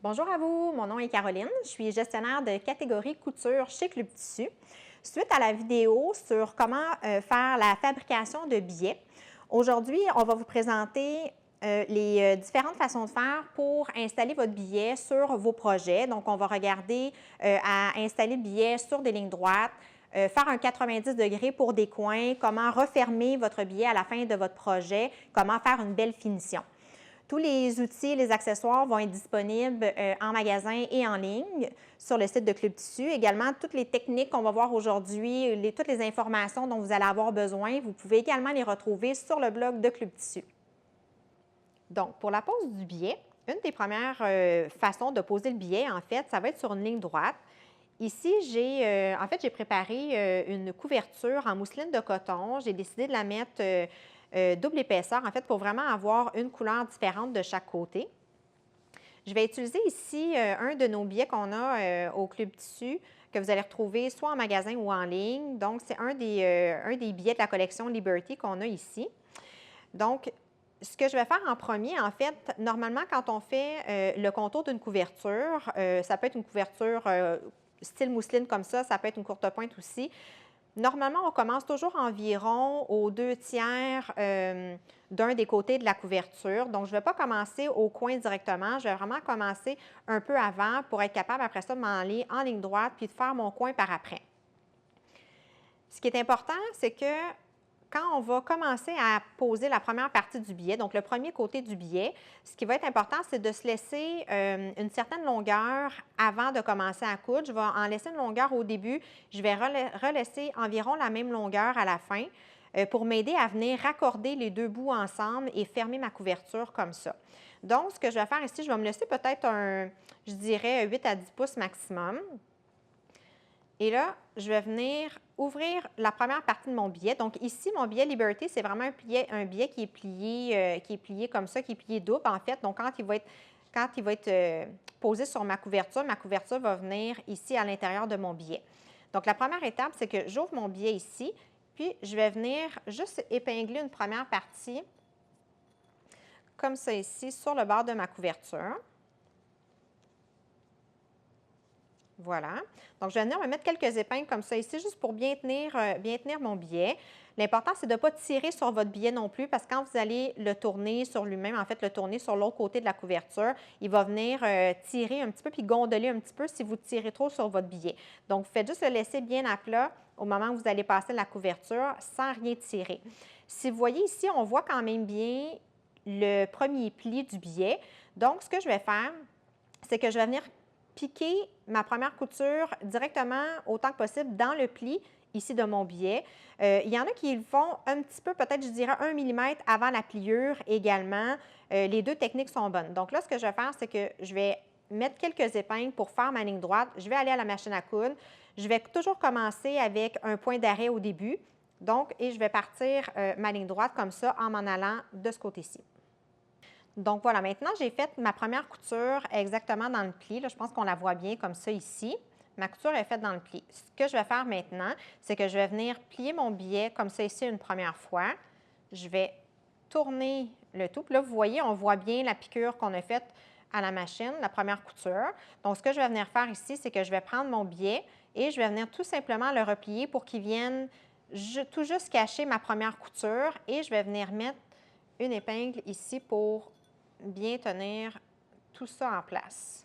Bonjour à vous, mon nom est Caroline, je suis gestionnaire de catégorie couture chez Club Tissu. Suite à la vidéo sur comment faire la fabrication de billets, aujourd'hui, on va vous présenter les différentes façons de faire pour installer votre billet sur vos projets. Donc, on va regarder à installer le billet sur des lignes droites, faire un 90 degrés pour des coins, comment refermer votre billet à la fin de votre projet, comment faire une belle finition. Tous les outils et les accessoires vont être disponibles en magasin et en ligne sur le site de Club Tissu. Également, toutes les techniques qu'on va voir aujourd'hui, toutes les informations dont vous allez avoir besoin, vous pouvez également les retrouver sur le blog de Club Tissu. Donc, pour la pose du billet, une des premières façons de poser le billet, en fait, ça va être sur une ligne droite. Ici, j'ai préparé une couverture en mousseline de coton. J'ai décidé de la mettre double épaisseur, en fait, pour vraiment avoir une couleur différente de chaque côté. Je vais utiliser ici un de nos billets qu'on a au Club Tissu, que vous allez retrouver soit en magasin ou en ligne. Donc, c'est un des billets de la collection Liberty qu'on a ici. Donc, ce que je vais faire en premier, en fait, normalement, quand on fait le contour d'une couverture, ça peut être une couverture style mousseline comme ça peut être une courte pointe aussi. Normalement, on commence toujours environ aux 2/3 d'un des côtés de la couverture. Donc, je ne vais pas commencer au coin directement. Je vais vraiment commencer un peu avant pour être capable, après ça, de m'en aller en ligne droite puis de faire mon coin par après. Ce qui est important, c'est que quand on va commencer à poser la première partie du billet, donc le premier côté du billet, ce qui va être important, c'est de se laisser une certaine longueur avant de commencer à coudre. Je vais en laisser une longueur au début. Je vais relaisser environ la même longueur à la fin pour m'aider à venir raccorder les deux bouts ensemble et fermer ma couverture comme ça. Donc, ce que je vais faire ici, je vais me laisser peut-être je dirais 8 à 10 pouces maximum. Et là, je vais venir ouvrir la première partie de mon billet. Donc ici, mon billet Liberty, c'est vraiment un billet qui est plié comme ça, qui est plié double en fait. Donc quand il va être posé sur ma couverture va venir ici à l'intérieur de mon billet. Donc la première étape, c'est que j'ouvre mon billet ici, puis je vais venir juste épingler une première partie comme ça ici sur le bord de ma couverture. Voilà. Donc, je vais venir me mettre quelques épingles comme ça ici, juste pour bien tenir mon billet. L'important, c'est de ne pas tirer sur votre billet non plus, parce que quand vous allez le tourner sur lui-même, en fait, le tourner sur l'autre côté de la couverture, il va venir tirer un petit peu puis gondoler un petit peu si vous tirez trop sur votre billet. Donc, vous faites juste le laisser bien à plat au moment où vous allez passer la couverture sans rien tirer. Si vous voyez ici, on voit quand même bien le premier pli du billet. Donc, ce que je vais faire, c'est que je vais venir piquer ma première couture directement autant que possible dans le pli ici de mon billet. Il y en a qui le font un petit peu, peut-être je dirais 1 mm avant la pliure également. Les deux techniques sont bonnes. Donc là, ce que je vais faire, c'est que je vais mettre quelques épingles pour faire ma ligne droite. Je vais aller à la machine à coudre. Je vais toujours commencer avec un point d'arrêt au début. Donc, et je vais partir ma ligne droite comme ça en m'en allant de ce côté-ci. Donc voilà, maintenant j'ai fait ma première couture exactement dans le pli. Là, je pense qu'on la voit bien comme ça ici. Ma couture est faite dans le pli. Ce que je vais faire maintenant, c'est que je vais venir plier mon billet comme ça ici une première fois. Je vais tourner le tout. Puis là, vous voyez, on voit bien la piqûre qu'on a faite à la machine, la première couture. Donc, ce que je vais venir faire ici, c'est que je vais prendre mon billet et je vais venir tout simplement le replier pour qu'il vienne tout juste cacher ma première couture et je vais venir mettre une épingle ici pour bien tenir tout ça en place.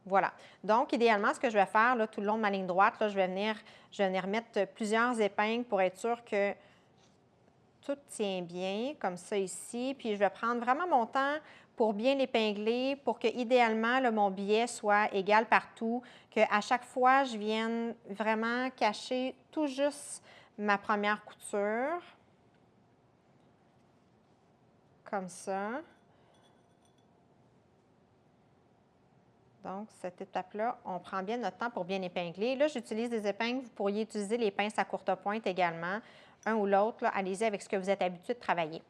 Voilà. Donc, idéalement, ce que je vais faire là, tout le long de ma ligne droite, là, je vais venir mettre plusieurs épingles pour être sûr que tout tient bien, comme ça ici. Puis, je vais prendre vraiment mon temps pour bien l'épingler, pour que, idéalement, là, mon billet soit égal partout, qu'à chaque fois, je vienne vraiment cacher tout juste ma première couture. Comme ça. Donc, cette étape-là, on prend bien notre temps pour bien épingler. Là, j'utilise des épingles. Vous pourriez utiliser les pinces à courte pointe également, un ou l'autre. Allez-y avec ce que vous êtes habitué de travailler.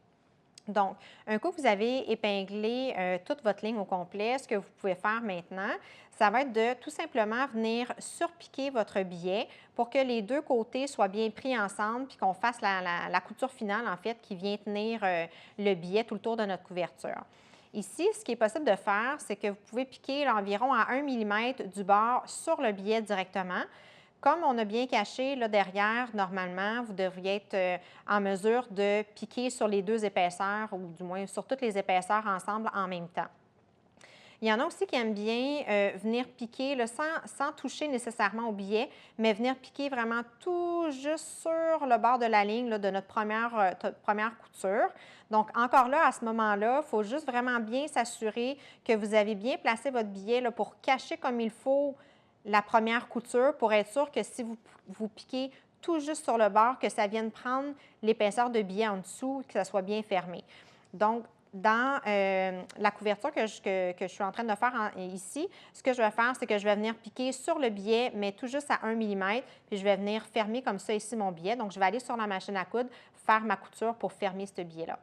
Donc, un coup que vous avez épinglé toute votre ligne au complet, ce que vous pouvez faire maintenant, ça va être de tout simplement venir surpiquer votre billet pour que les deux côtés soient bien pris ensemble puis qu'on fasse la couture finale, en fait, qui vient tenir le billet tout le tour de notre couverture. Ici, ce qui est possible de faire, c'est que vous pouvez piquer environ à 1 mm du bord sur le billet directement. Comme on a bien caché là derrière, normalement, vous devriez être en mesure de piquer sur les deux épaisseurs ou du moins sur toutes les épaisseurs ensemble en même temps. Il y en a aussi qui aiment bien venir piquer là, sans toucher nécessairement au billet, mais venir piquer vraiment tout juste sur le bord de la ligne là, de notre première couture. Donc, encore là, à ce moment-là, il faut juste vraiment bien s'assurer que vous avez bien placé votre billet là, pour cacher comme il faut la première couture pour être sûr que si vous piquez tout juste sur le bord, que ça vienne prendre l'épaisseur de billet en dessous, que ça soit bien fermé. Donc, dans la couverture que je suis en train de faire ici, ce que je vais faire, c'est que je vais venir piquer sur le billet, mais tout juste à 1 mm, puis je vais venir fermer comme ça ici mon billet. Donc, je vais aller sur la machine à coudre, faire ma couture pour fermer ce billet-là.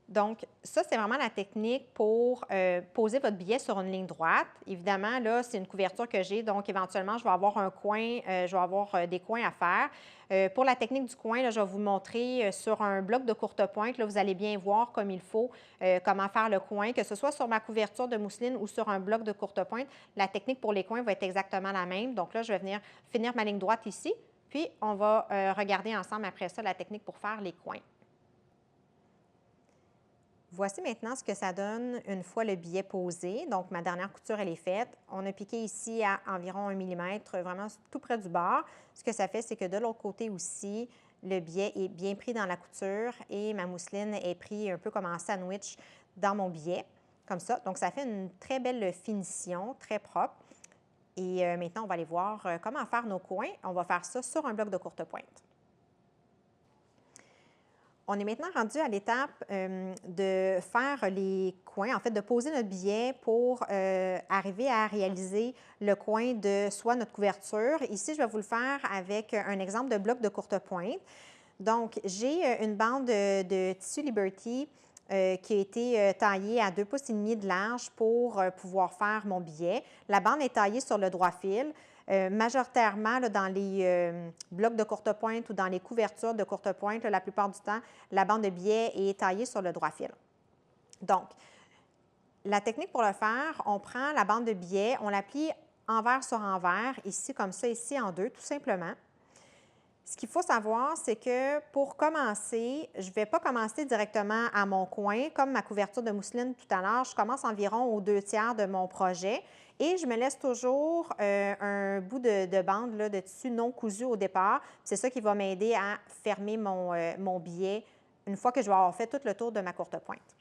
Donc, ça, c'est vraiment la technique pour poser votre billet sur une ligne droite. Évidemment, là, c'est une couverture que j'ai, donc éventuellement, je vais avoir un coin, je vais avoir des coins à faire. Pour la technique du coin, là, je vais vous montrer sur un bloc de courte pointe. Là, vous allez bien voir comme il faut comment faire le coin, que ce soit sur ma couverture de mousseline ou sur un bloc de courte pointe. La technique pour les coins va être exactement la même. Donc là, je vais venir finir ma ligne droite ici, puis on va regarder ensemble après ça la technique pour faire les coins. Voici maintenant ce que ça donne une fois le billet posé. Donc, ma dernière couture, elle est faite. On a piqué ici à environ 1 mm, vraiment tout près du bord. Ce que ça fait, c'est que de l'autre côté aussi, le billet est bien pris dans la couture et ma mousseline est prise un peu comme en sandwich dans mon billet, comme ça. Donc, ça fait une très belle finition, très propre. Et maintenant, on va aller voir comment faire nos coins. On va faire ça sur un bloc de courte pointe. On est maintenant rendu à l'étape de faire les coins, en fait, de poser notre billet pour arriver à réaliser le coin de soit notre couverture. Ici, je vais vous le faire avec un exemple de bloc de courte pointe. Donc, j'ai une bande de tissu Liberty qui a été taillée à 2,5 pouces de large pour pouvoir faire mon billet. La bande est taillée sur le droit fil. Majoritairement, là, dans les blocs de courte pointe ou dans les couvertures de courte pointe, là, la plupart du temps, la bande de billet est taillée sur le droit fil. Donc, la technique pour le faire, on prend la bande de billet, on la plie envers sur envers, ici comme ça, ici en deux, tout simplement. Ce qu'il faut savoir, c'est que pour commencer, je ne vais pas commencer directement à mon coin. Comme ma couverture de mousseline tout à l'heure, je commence environ aux 2/3 de mon projet et je me laisse toujours un bout de bande là, de tissu non cousu au départ. C'est ça qui va m'aider à fermer mon billet une fois que je vais avoir fait tout le tour de ma courte pointe.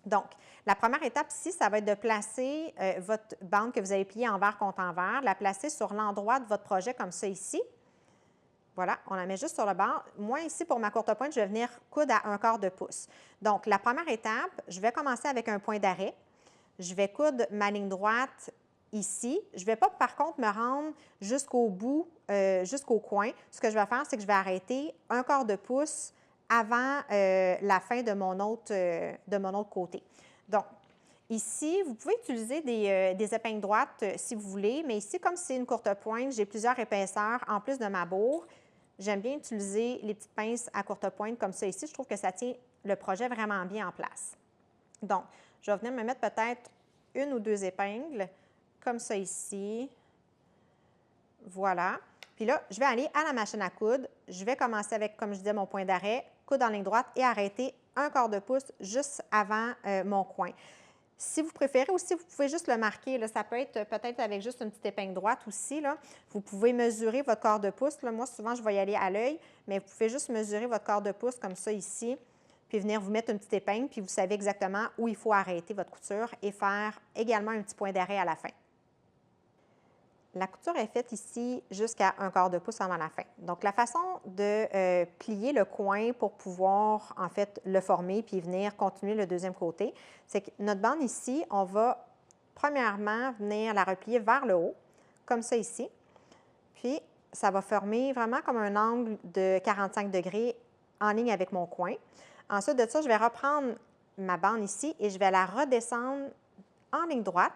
Donc, la première étape ici, ça va être de placer votre bande que vous avez pliée envers contre envers, la placer sur l'endroit de votre projet comme ça ici. Voilà, on la met juste sur le bord. Moi, ici, pour ma courte pointe, je vais venir coudre à 1/4 de pouce. Donc, la première étape, je vais commencer avec un point d'arrêt. Je vais coudre ma ligne droite ici. Je ne vais pas, par contre, me rendre jusqu'au bout, jusqu'au coin. Ce que je vais faire, c'est que je vais arrêter 1/4 de pouce avant la fin de mon autre côté. Donc, ici, vous pouvez utiliser des épingles droites si vous voulez, mais ici, comme c'est une courte pointe, j'ai plusieurs épaisseurs en plus de ma bourre. J'aime bien utiliser les petites pinces à courte pointe comme ça ici. Je trouve que ça tient le projet vraiment bien en place. Donc, je vais venir me mettre peut-être 1 ou 2 épingles, comme ça ici. Voilà. Puis là, je vais aller à la machine à coudre. Je vais commencer avec, comme je disais, mon point d'arrêt, coudre en ligne droite et arrêter 1/4 de pouce juste avant mon coin. Si vous préférez aussi, vous pouvez juste le marquer. Là, ça peut être peut-être avec juste une petite épingle droite aussi. Là. Vous pouvez mesurer votre quart de pouce. Là. Moi, souvent, je vais y aller à l'œil, mais vous pouvez juste mesurer votre quart de pouce comme ça ici, puis venir vous mettre une petite épingle, puis vous savez exactement où il faut arrêter votre couture et faire également un petit point d'arrêt à la fin. La couture est faite ici jusqu'à 1/4 de pouce avant la fin. Donc, la façon de plier le coin pour pouvoir, en fait, le former puis venir continuer le deuxième côté, c'est que notre bande ici, on va premièrement venir la replier vers le haut, comme ça ici. Puis, ça va former vraiment comme un angle de 45 degrés en ligne avec mon coin. Ensuite de ça, je vais reprendre ma bande ici et je vais la redescendre en ligne droite.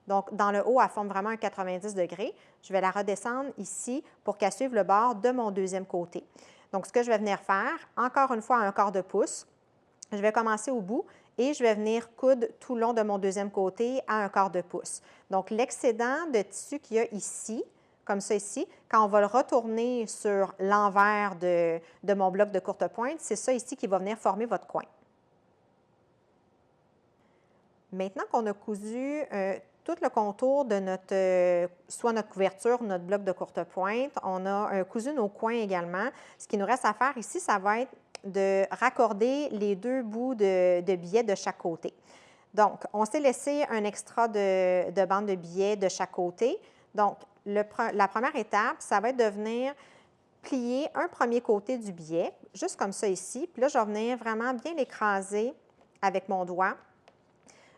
Donc, dans le haut, elle forme vraiment un 90 degrés. Je vais la redescendre ici pour qu'elle suive le bord de mon deuxième côté. Donc, ce que je vais venir faire, encore une fois à 1/4 de pouce, je vais commencer au bout et je vais venir coudre tout le long de mon deuxième côté à 1/4 de pouce. Donc, l'excédent de tissu qu'il y a ici, comme ça ici, quand on va le retourner sur l'envers de mon bloc de courte pointe, c'est ça ici qui va venir former votre coin. Maintenant qu'on a cousu tout le contour de notre, soit notre couverture, notre bloc de courte pointe, on a cousu nos coins également. Ce qui nous reste à faire ici, ça va être de raccorder les deux bouts de billets de chaque côté. Donc, on s'est laissé un extra de bande de billets de chaque côté. Donc, la première étape, ça va être de venir plier un premier côté du billet, juste comme ça ici. Puis là, je vais venir vraiment bien l'écraser avec mon doigt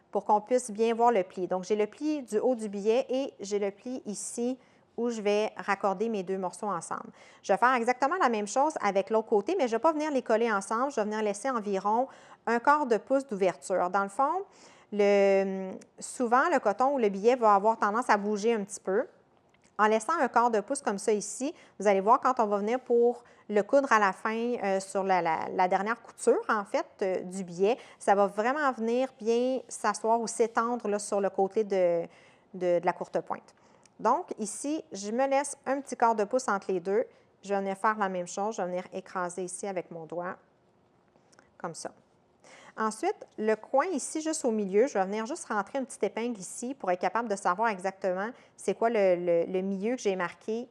pour qu'on puisse bien voir le pli. Donc, j'ai le pli du haut du billet et j'ai le pli ici où je vais raccorder mes deux morceaux ensemble. Je vais faire exactement la même chose avec l'autre côté, mais je ne vais pas venir les coller ensemble. Je vais venir laisser environ 1/4 de pouce d'ouverture. Dans le fond, souvent, le coton ou le billet va avoir tendance à bouger un petit peu. En laissant 1/4 de pouce comme ça ici, vous allez voir quand on va venir pour le coudre à la fin sur la dernière couture, en fait, du billet, ça va vraiment venir bien s'asseoir ou s'étendre sur le côté de la courte pointe. Donc, ici, je me laisse un petit quart de pouce entre les deux. Je vais venir faire la même chose. Je vais venir écraser ici avec mon doigt, comme ça. Ensuite, le coin ici, juste au milieu, je vais venir juste rentrer une petite épingle ici pour être capable de savoir exactement c'est quoi le milieu que j'ai marqué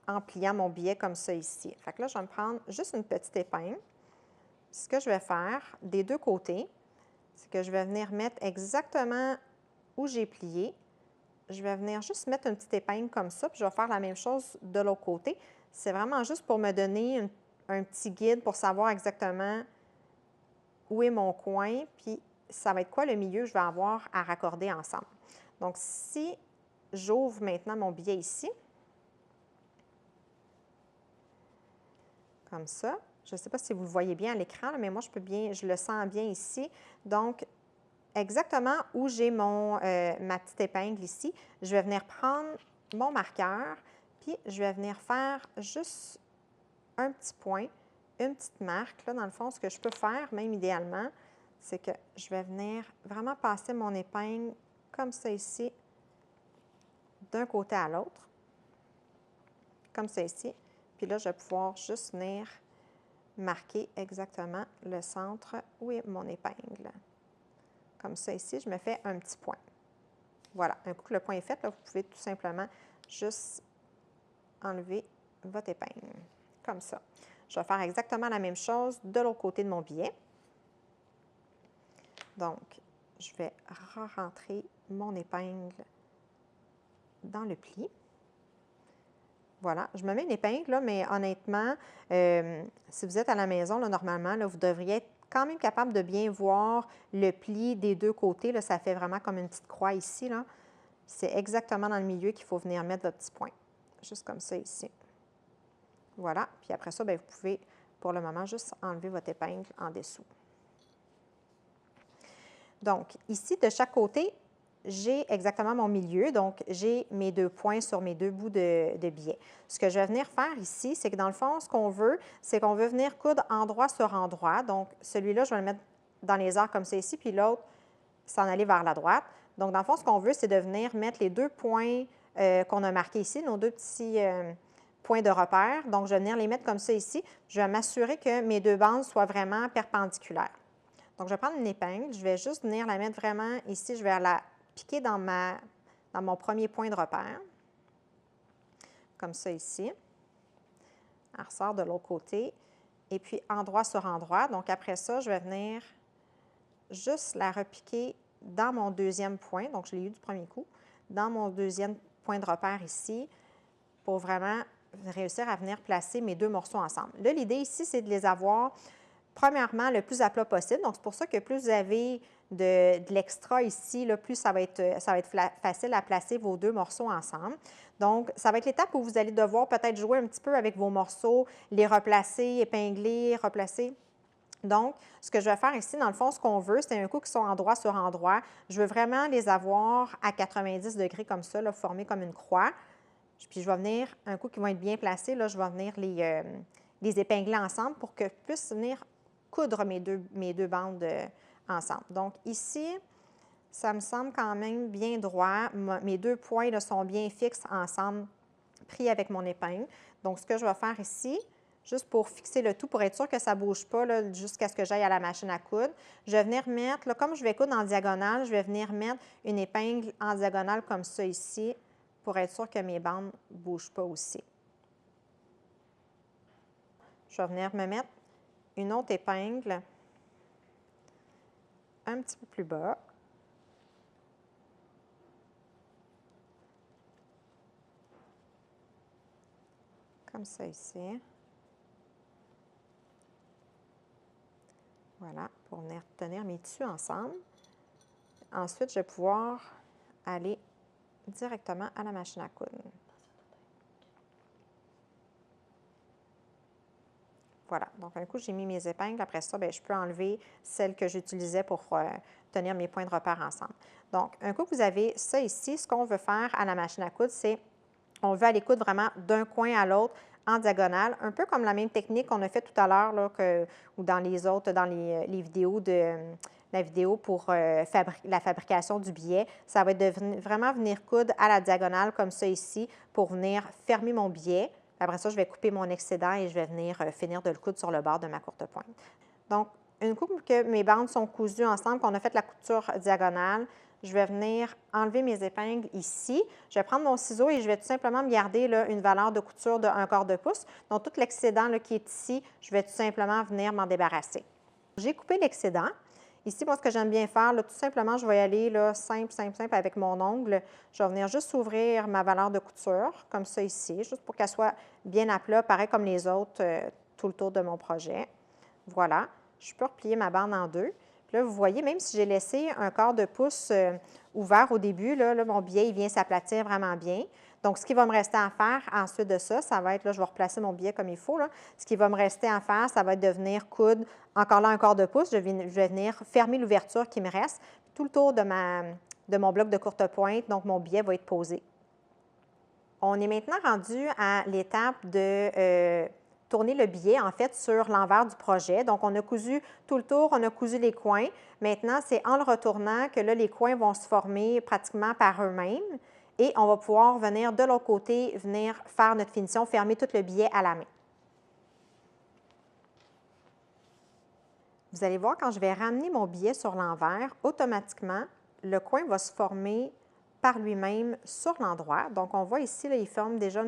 en pliant mon billet comme ça ici. Fait que là, je vais me prendre juste une petite épingle. Ce que je vais faire des deux côtés, c'est que je vais venir mettre exactement où j'ai plié. Je vais venir juste mettre une petite épingle comme ça, puis je vais faire la même chose de l'autre côté. C'est vraiment juste pour me donner un petit guide pour savoir exactement où est mon coin, puis ça va être quoi le milieu que je vais avoir à raccorder ensemble. Donc, si j'ouvre maintenant mon billet ici, comme ça, je ne sais pas si vous le voyez bien à l'écran, mais moi, je le sens bien ici. Donc, exactement où j'ai ma petite épingle ici, je vais venir prendre mon marqueur, puis je vais venir faire juste un petit point, une petite marque. Là, dans le fond, ce que je peux faire, même idéalement, c'est que je vais venir vraiment passer mon épingle comme ça ici, d'un côté à l'autre, comme ça ici. Puis là, je vais pouvoir juste venir marquer exactement le centre où est mon épingle. Comme ça ici, je me fais un petit point. Voilà, un coup que le point est fait, là, vous pouvez tout simplement juste enlever votre épingle, comme ça. Je vais faire exactement la même chose de l'autre côté de mon billet. Donc, je vais rentrer mon épingle dans le pli. Voilà, je me mets une épingle, là, mais honnêtement, si vous êtes à la maison, là, normalement, là, vous devriez être quand même capable de bien voir le pli des deux côtés. Là, ça fait vraiment comme une petite croix ici. C'est exactement dans le milieu qu'il faut venir mettre votre petit point. Juste comme ça ici. Voilà. Puis après ça, bien, vous pouvez, pour le moment, juste enlever votre épingle en dessous. Donc, ici, de chaque côté, j'ai exactement mon milieu. Donc, j'ai mes deux points sur mes deux bouts de billet. Ce que je vais venir faire ici, c'est que dans le fond, ce qu'on veut, c'est qu'on veut venir coudre endroit sur endroit. Donc, celui-là, je vais le mettre dans les arcs comme ça ici, puis l'autre, s'en aller vers la droite. Donc, dans le fond, ce qu'on veut, c'est de venir mettre les deux points qu'on a marqués ici, nos deux petits points de repère. Donc, je vais venir les mettre comme ça ici. Je vais m'assurer que mes deux bandes soient vraiment perpendiculaires. Donc, je vais prendre une épingle, je vais juste venir la mettre vraiment ici, je vais la piquer dans mon premier point de repère, comme ça ici. Elle ressort de l'autre côté, et puis endroit sur endroit. Donc, après ça, je vais venir juste la repiquer dans mon deuxième point, donc je l'ai eu du premier coup, dans mon deuxième point de repère ici, pour vraiment réussir à venir placer mes deux morceaux ensemble. Là, l'idée ici, c'est de les avoir premièrement, le plus à plat possible. Donc, c'est pour ça que plus vous avez de l'extra ici, là, plus ça va être facile à placer vos deux morceaux ensemble. Donc, ça va être l'étape où vous allez devoir peut-être jouer un petit peu avec vos morceaux, les replacer, épingler, replacer. Donc, ce que je vais faire ici, dans le fond, ce qu'on veut, c'est un coup qui sont endroit sur endroit. Je veux vraiment les avoir à 90 degrés comme ça, là, formés comme une croix. Puis, je vais venir, un coup qui vont être bien placés, là, je vais venir les épingler ensemble pour que je puisse venir coudre mes deux bandes ensemble. Donc ici, ça me semble quand même bien droit. Mes 2 points là, sont bien fixes ensemble, pris avec mon épingle. Donc, ce que je vais faire ici, juste pour fixer le tout, pour être sûr que ça ne bouge pas jusqu'à ce que j'aille à la machine à coudre, je vais venir mettre, là, comme je vais coudre en diagonale, je vais venir mettre une épingle en diagonale comme ça ici, pour être sûr que mes bandes ne bougent pas aussi. Je vais venir me mettre une autre épingle un petit peu plus bas. Comme ça ici. Voilà, pour venir tenir mes tissus ensemble. Ensuite, je vais pouvoir aller directement à la machine à coudre. Voilà, donc un coup, j'ai mis mes épingles. Après ça, bien, je peux enlever celles que j'utilisais pour tenir mes points de repère ensemble. Donc, un coup que vous avez ça ici, ce qu'on veut faire à la machine à coudre, c'est on veut aller coudre vraiment d'un coin à l'autre en diagonale, un peu comme la même technique qu'on a fait tout à l'heure, ou dans les autres, dans les vidéos de la vidéo pour la fabrication du billet. Ça va être de vraiment venir coudre à la diagonale comme ça ici pour venir fermer mon billet. Après ça, je vais couper mon excédent et je vais venir finir de le coudre sur le bord de ma courte pointe. Donc, une fois que mes bandes sont cousues ensemble, qu'on a fait la couture diagonale, je vais venir enlever mes épingles ici. Je vais prendre mon ciseau et je vais tout simplement me garder là, une valeur de couture de 1/4 de pouce. Donc, tout l'excédent qui est ici, je vais tout simplement venir m'en débarrasser. J'ai coupé l'excédent. Ici, moi, ce que j'aime bien faire, là, tout simplement, je vais y aller là, simple, simple, simple avec mon ongle. Je vais venir juste ouvrir ma valeur de couture, comme ça ici, juste pour qu'elle soit bien à plat, pareil comme les autres, tout le tour de mon projet. Voilà. Je peux replier ma bande en deux. Puis là, vous voyez, même si j'ai laissé 1/4 de pouce ouvert au début, là, mon billet, il vient s'aplatir vraiment bien. Donc, ce qui va me rester à faire ensuite de ça, ça va être, là, je vais replacer mon billet comme il faut. Là. Ce qui va me rester à faire, ça va être de venir coudre encore là 1/4 de pouce. Je vais venir fermer l'ouverture qui me reste tout le tour de mon bloc de courte pointe. Donc, mon billet va être posé. On est maintenant rendu à l'étape de tourner le billet, en fait, sur l'envers du projet. Donc, on a cousu tout le tour, on a cousu les coins. Maintenant, c'est en le retournant que là, les coins vont se former pratiquement par eux-mêmes. Et on va pouvoir venir de l'autre côté, venir faire notre finition, fermer tout le billet à la main. Vous allez voir, quand je vais ramener mon billet sur l'envers, automatiquement, le coin va se former par lui-même sur l'endroit. Donc, on voit ici, là, il forme déjà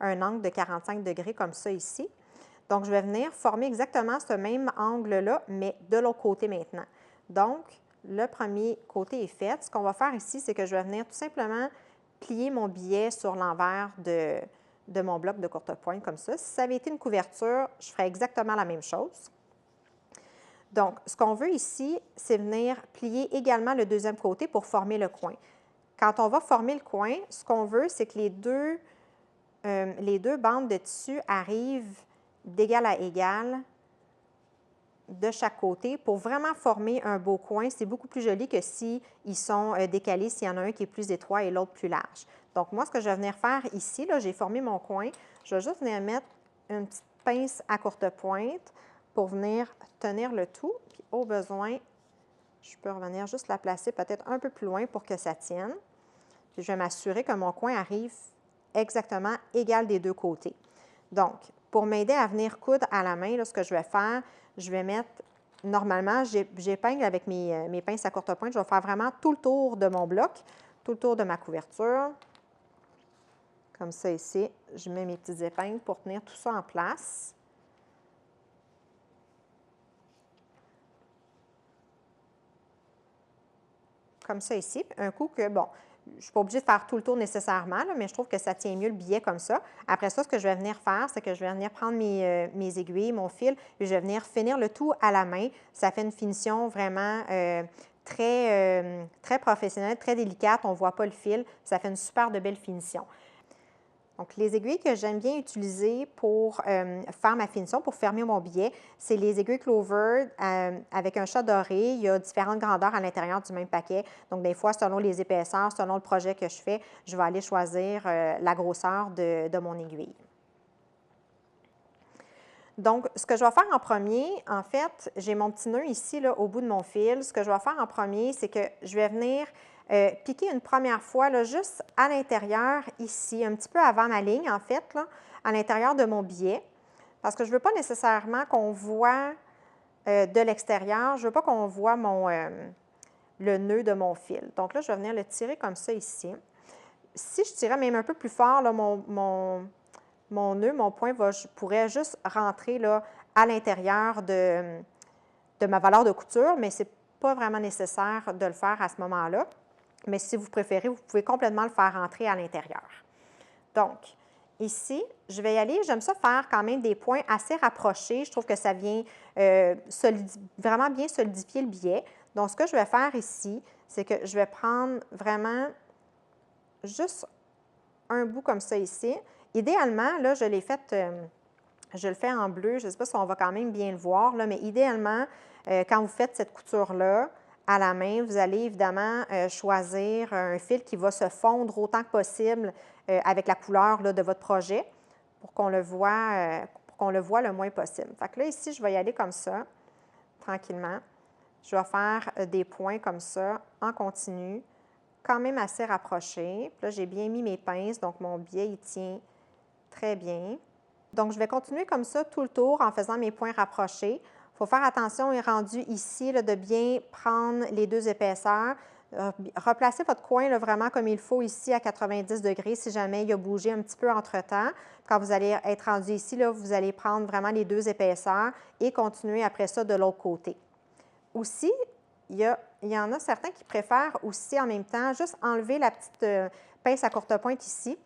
un angle de 45 degrés comme ça ici. Donc, je vais venir former exactement ce même angle-là, mais de l'autre côté maintenant. Donc, le premier côté est fait. Ce qu'on va faire ici, c'est que je vais venir tout simplement plier mon billet sur l'envers de mon bloc de courte pointe comme ça. Si ça avait été une couverture, je ferais exactement la même chose. Donc, ce qu'on veut ici, c'est venir plier également le deuxième côté pour former le coin. Quand on va former le coin, ce qu'on veut, c'est que les deux bandes de tissu arrivent d'égal à égal de chaque côté pour vraiment former un beau coin. C'est beaucoup plus joli que s'ils sont décalés, s'il y en a un qui est plus étroit et l'autre plus large. Donc, moi, ce que je vais venir faire ici, là, j'ai formé mon coin. Je vais juste venir mettre une petite pince à courte pointe pour venir tenir le tout. Puis, au besoin, je peux revenir juste la placer peut-être un peu plus loin pour que ça tienne. Puis, je vais m'assurer que mon coin arrive exactement égal des deux côtés. Donc, pour m'aider à venir coudre à la main, là, ce que je vais faire, je vais mettre, normalement, j'épingle avec mes pinces à courte pointe. Je vais faire vraiment tout le tour de mon bloc, tout le tour de ma couverture. Comme ça ici, je mets mes petites épingles pour tenir tout ça en place. Comme ça ici. Un coup que, bon, je ne suis pas obligée de faire tout le tour nécessairement, là, mais je trouve que ça tient mieux le billet comme ça. Après ça, ce que je vais venir faire, c'est que je vais venir prendre mes aiguilles, mon fil, et je vais venir finir le tout à la main. Ça fait une finition vraiment très professionnelle, très délicate. On ne voit pas le fil. Ça fait une super de belle finition. Donc, les aiguilles que j'aime bien utiliser pour faire ma finition, pour fermer mon billet, c'est les aiguilles Clover avec un chat doré. Il y a différentes grandeurs à l'intérieur du même paquet. Donc, des fois, selon les épaisseurs, selon le projet que je fais, je vais aller choisir la grosseur de mon aiguille. Donc, ce que je vais faire en premier, en fait, j'ai mon petit nœud ici, là, au bout de mon fil. Ce que je vais faire en premier, c'est que je vais venir piquer une première fois, là, juste à l'intérieur, ici, un petit peu avant ma ligne, en fait, là, à l'intérieur de mon biais. Parce que je ne veux pas nécessairement qu'on voit de l'extérieur, je ne veux pas qu'on voit le nœud de mon fil. Donc là, je vais venir le tirer comme ça ici. Si je tirais même un peu plus fort, là, mon nœud, mon point pourrait juste rentrer là, à l'intérieur de ma valeur de couture, mais ce n'est pas vraiment nécessaire de le faire à ce moment-là. Mais si vous préférez, vous pouvez complètement le faire rentrer à l'intérieur. Donc, ici, je vais y aller. J'aime ça faire quand même des points assez rapprochés. Je trouve que ça vient vraiment bien solidifier le biais. Donc, ce que je vais faire ici, c'est que je vais prendre vraiment juste un bout comme ça ici. Idéalement, là, je l'ai fait, je le fais en bleu. Je ne sais pas si on va quand même bien le voir, là, mais idéalement, quand vous faites cette couture-là à la main, vous allez évidemment choisir un fil qui va se fondre autant que possible avec la couleur là, de votre projet pour qu'on le voit, le moins possible. Fait que là, ici, je vais y aller comme ça, tranquillement. Je vais faire des points comme ça, en continu, quand même assez rapprochés. Puis là, j'ai bien mis mes pinces, donc mon biais, il tient très bien. Donc, je vais continuer comme ça tout le tour en faisant mes points rapprochés. Il faut faire attention, il est rendu ici, là, de bien prendre les deux épaisseurs. Replacez votre coin là, vraiment comme il faut ici à 90 degrés si jamais il a bougé un petit peu entre-temps. Quand vous allez être rendu ici, là, vous allez prendre vraiment les deux épaisseurs et continuer après ça de l'autre côté. Aussi, il y en a certains qui préfèrent aussi en même temps juste enlever la petite pince à courte pointe ici.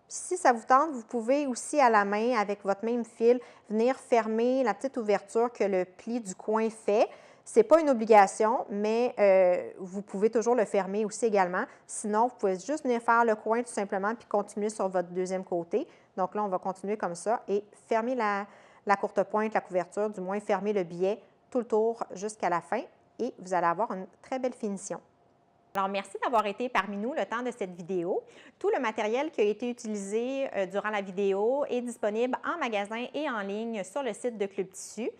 Si ça vous tente, vous pouvez aussi à la main, avec votre même fil, venir fermer la petite ouverture que le pli du coin fait. Ce n'est pas une obligation, mais vous pouvez toujours le fermer aussi également. Sinon, vous pouvez juste venir faire le coin tout simplement puis continuer sur votre deuxième côté. Donc là, on va continuer comme ça et fermer la courte pointe, la couverture, du moins fermer le biais tout le tour jusqu'à la fin et vous allez avoir une très belle finition. Alors, merci d'avoir été parmi nous le temps de cette vidéo. Tout le matériel qui a été utilisé durant la vidéo est disponible en magasin et en ligne sur le site de Club Tissu.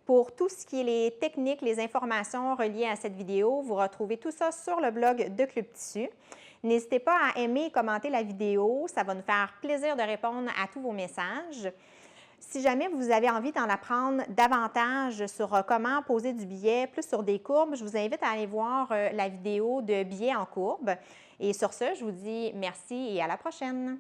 Pour tout ce qui est les techniques, les informations reliées à cette vidéo, vous retrouvez tout ça sur le blog de Club Tissu. N'hésitez pas à aimer et commenter la vidéo, ça va nous faire plaisir de répondre à tous vos messages. Si jamais vous avez envie d'en apprendre davantage sur comment poser du biais, plus sur des courbes, je vous invite à aller voir la vidéo de biais en courbe. Et sur ce, je vous dis merci et à la prochaine.